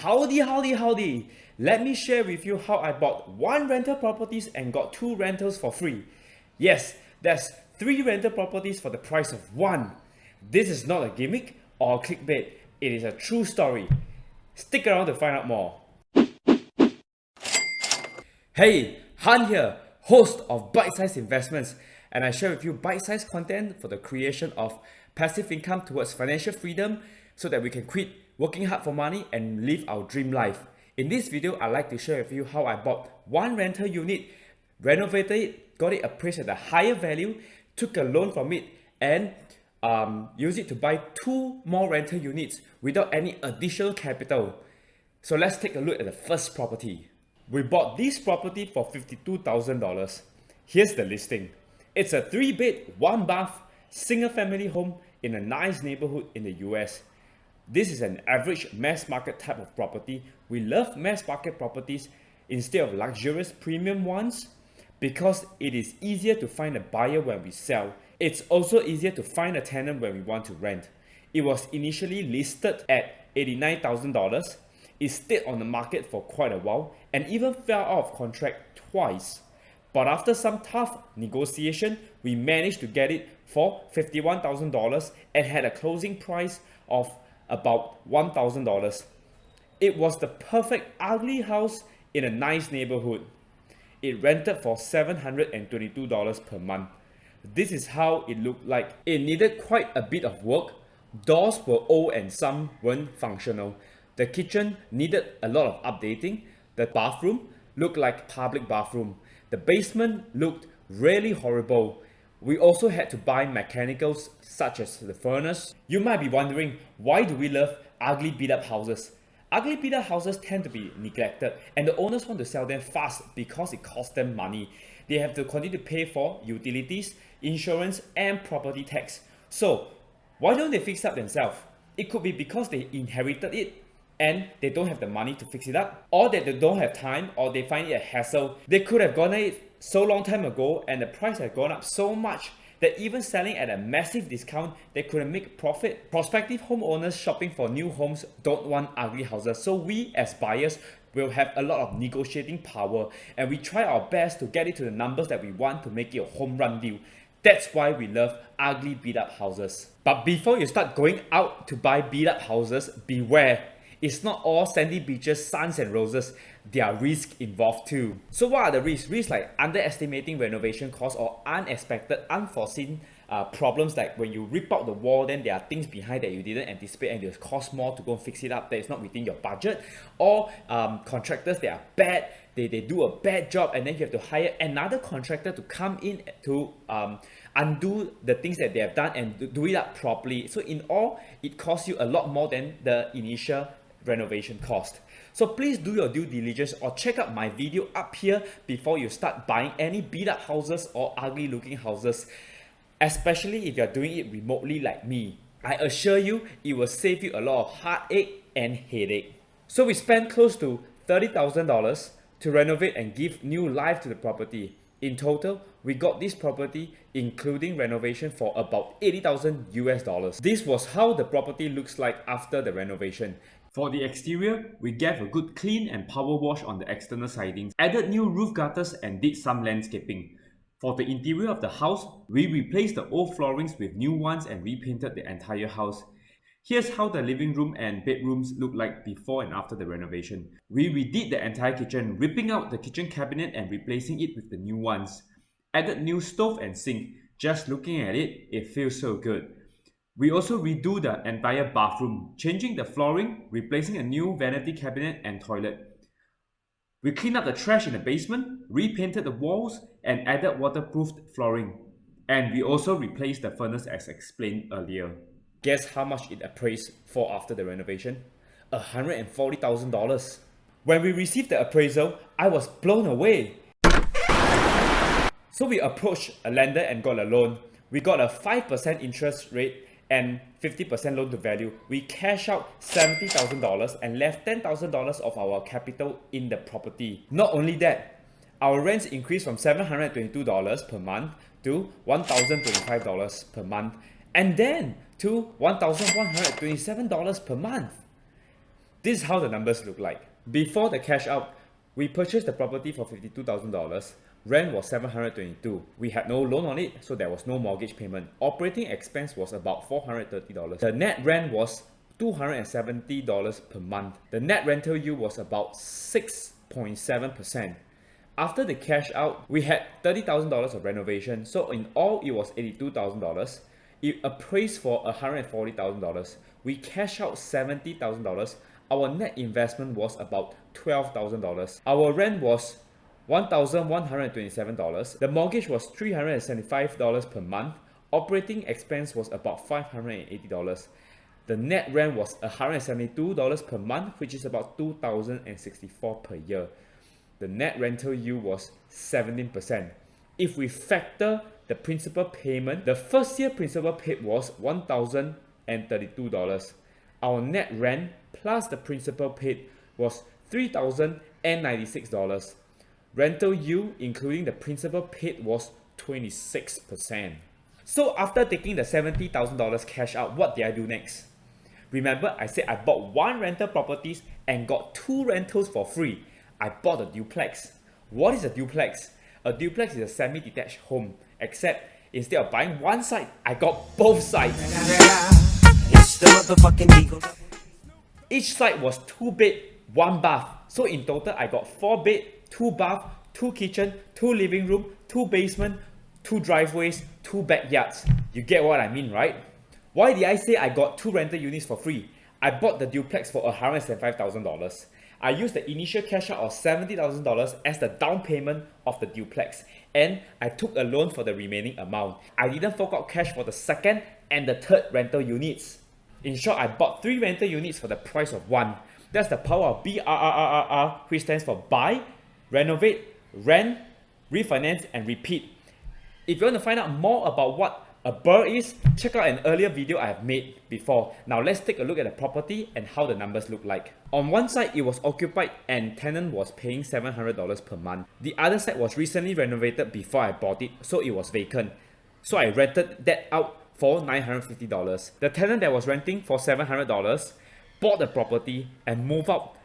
Howdy. Let me share with you how I bought 1 rental properties and got 2 rentals for free. Yes, that's 3 rental properties for the price of 1. This is not a gimmick or clickbait. It is a true story. Stick around to find out more. Hey, Han here, host of Bite-Size Investments, and I share with you bite-sized content for the creation of passive income towards financial freedom so that we can quit working hard for money and live our dream life. In this video, I'd like to share with you how I bought 1 rental unit, renovated it, got it appraised at a higher value, took a loan from it, and used it to buy 2 more rental units without any additional capital. So let's take a look at the first property. We bought this property for $52,000. Here's the listing. It's a 3-bed, 1-bath, single-family home in a nice neighborhood in the US. This is an average mass market type of property. We love mass market properties instead of luxurious premium ones because it is easier to find a buyer when we sell. It's also easier to find a tenant when we want to rent. It was initially listed at $89,000. It stayed on the market for quite a while and even fell out of contract twice. But after some tough negotiation, we managed to get it for $51,000 and had a closing price of about $1,000. It was the perfect ugly house in a nice neighborhood. It rented for $722 per month. This is how it looked like. It needed quite a bit of work. Doors were old and some weren't functional. The kitchen needed a lot of updating. The bathroom looked like a public bathroom. The basement looked really horrible. We also had to buy mechanicals such as the furnace. You might be wondering, why do we love ugly beat-up houses? Ugly beat-up houses tend to be neglected and the owners want to sell them fast because it costs them money. They have to continue to pay for utilities, insurance and property tax. So why don't they fix up themselves? It could be because they inherited it and they don't have the money to fix it up, or that they don't have time, or they find it a hassle. They could have gone it so long time ago and the price had gone up so much that even selling at a massive discount, they couldn't make profit. Prospective homeowners shopping for new homes don't want ugly houses, so we as buyers will have a lot of negotiating power and we try our best to get it to the numbers that we want to make it a home run deal. That's why we love ugly beat up houses. But before you start going out to buy beat up houses, beware. It's not all sandy beaches, suns and roses. There are risks involved too. So what are the risks? Risks like underestimating renovation costs or unexpected, unforeseen problems, like when you rip out the wall, then there are things behind that you didn't anticipate and it costs more to go and fix it up that is not within your budget. Or contractors that are bad, they do a bad job and then you have to hire another contractor to come in to undo the things that they have done and do it up properly. So in all, it costs you a lot more than the initial renovation cost. So please do your due diligence or check out my video up here before you start buying any beat up houses or ugly looking houses, especially if you're doing it remotely like me. I assure you it will save you a lot of heartache and headache. So we spent close to $30,000 to renovate and give new life to the property. In total, we got this property including renovation for about $80,000 US. This was how the property looks like after the renovation. For the exterior, we gave a good clean and power wash on the external sidings, added new roof gutters and did some landscaping. For the interior of the house, we replaced the old floorings with new ones and repainted the entire house. Here's how the living room and bedrooms look like before and after the renovation. We redid the entire kitchen, ripping out the kitchen cabinet and replacing it with the new ones. Added new stove and sink. Just looking at it, it feels so good. We also redo the entire bathroom, changing the flooring, replacing a new vanity cabinet and toilet. We cleaned up the trash in the basement, repainted the walls, and added waterproofed flooring. And we also replaced the furnace as explained earlier. Guess how much it appraised for after the renovation? $140,000. When we received the appraisal, I was blown away. So we approached a lender and got a loan. We got a 5% interest rate and 50% loan to value. We cashed out $70,000 and left $10,000 of our capital in the property. Not only that, our rents increased from $722 per month to $1,025 per month and then to $1,127 per month. This is how the numbers look like. Before the cash out, we purchased the property for $52,000. Rent was $722. We had no loan on it, so there was no mortgage payment. Operating expense was about $430. The net rent was $270 per month. The net rental yield was about 6.7%. After the cash out, we had $30,000 of renovation, so in all it was $82,000. It appraised for $140,000. We cashed out $70,000. Our net investment was about $12,000. Our rent was $1,127. The mortgage was $375 per month. Operating expense was about $580. The net rent was $172 per month, which is about $2,064 per year. The net rental yield was 17%. If we factor the principal payment, the first year principal paid was $1,032. Our net rent plus the principal paid was $3,096. Rental yield including the principal paid was 26%. So after taking the $70,000 cash out, what did I do next? Remember, I said I bought one rental properties and got two rentals for free. I bought a duplex. What is a duplex? A duplex is a semi-detached home, except instead of buying one side, I got both sides. Each side was 2 bed, 1 bath. So in total, I got 4 bed, 2 bath, 2 kitchen, 2 living room, 2 basement, 2 driveways, 2 backyards. You get what I mean, right? Why did I say I got 2 rental units for free? I bought the duplex for $175,000. I used the initial cash out of $70,000 as the down payment of the duplex, and I took a loan for the remaining amount. I didn't fork out cash for the second and the third rental units. In short, I bought 3 rental units for the price of 1. That's the power of BRRRR, which stands for buy, renovate, rent, refinance, and repeat. If you want to find out more about what a BRRRR is, check out an earlier video I have made before. Now let's take a look at the property and how the numbers look like. On one side, it was occupied and tenant was paying $700 per month. The other side was recently renovated before I bought it, so it was vacant. So I rented that out for $950. The tenant that was renting for $700 bought the property and moved out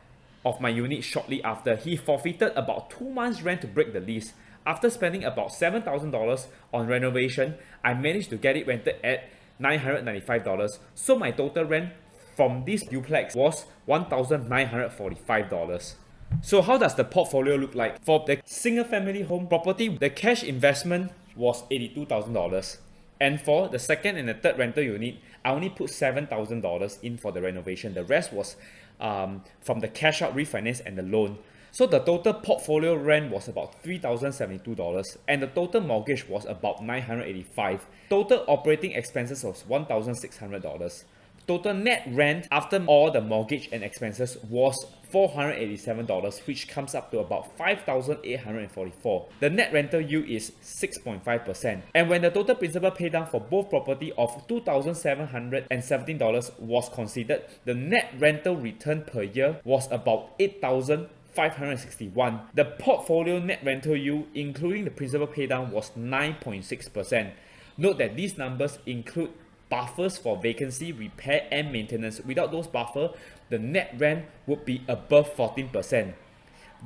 of my unit shortly after. He forfeited about 2 months rent to break the lease. After spending about $7,000 on renovation, I managed to get it rented at $995. So my total rent from this duplex was $1,945. So how does the portfolio look like? For the single family home property, the cash investment was $82,000. And for the second and the third rental unit, I only put $7,000 in for the renovation. The rest was from the cash out refinance and the loan. So the total portfolio rent was about $3,072 and the total mortgage was about $985. Total operating expenses was $1,600. Total net rent after all the mortgage and expenses was $487, which comes up to about $5,844. The net rental yield is 6.5%. And when the total principal pay down for both property of $2,717 was considered, the net rental return per year was about $8,561. The portfolio net rental yield, including the principal paydown, was 9.6%. Note that these numbers include buffers for vacancy, repair, and maintenance. Without those buffers, the net rent would be above 14%.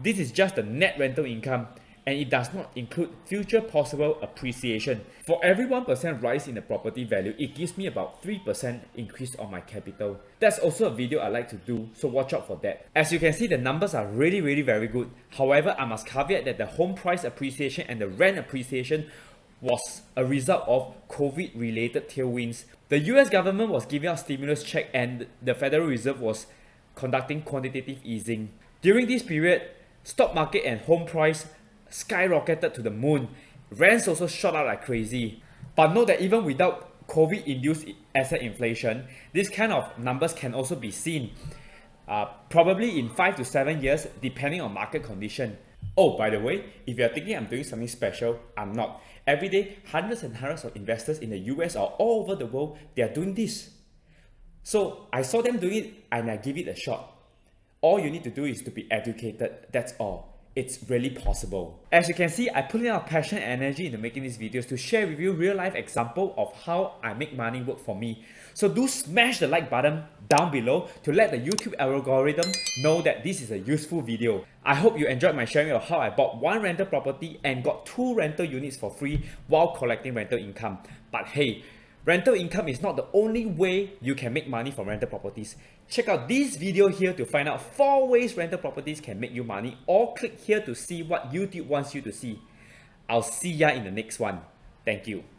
This is just the net rental income, and it does not include future possible appreciation. For every 1% rise in the property value, it gives me about 3% increase on my capital. That's also a video I like to do, so watch out for that. As you can see, the numbers are really very good. However, I must caveat that the home price appreciation and the rent appreciation was a result of COVID-related tailwinds. The US government was giving out stimulus check and the Federal Reserve was conducting quantitative easing. During this period, stock market and home price skyrocketed to the moon. Rents also shot out like crazy. But note that even without COVID-induced asset inflation, these kind of numbers can also be seen. Probably in 5 to 7 years, depending on market condition. Oh, by the way, if you're thinking I'm doing something special, I'm not. Every day, hundreds and hundreds of investors in the US or all over the world, they are doing this. So I saw them doing it and I give it a shot. All you need to do is to be educated, that's all. it's really possible. As you can see, I put in a lot of passion and energy into making these videos to share with you real life example of how I make money work for me. So do smash the like button down below to let the YouTube algorithm know that this is a useful video. I hope you enjoyed my sharing of how I bought one rental property and got 2 rental units for free while collecting rental income. But hey, rental income is not the only way you can make money from rental properties. Check out this video here to find out 4 ways rental properties can make you money, or click here to see what YouTube wants you to see. I'll see ya in the next one. Thank you.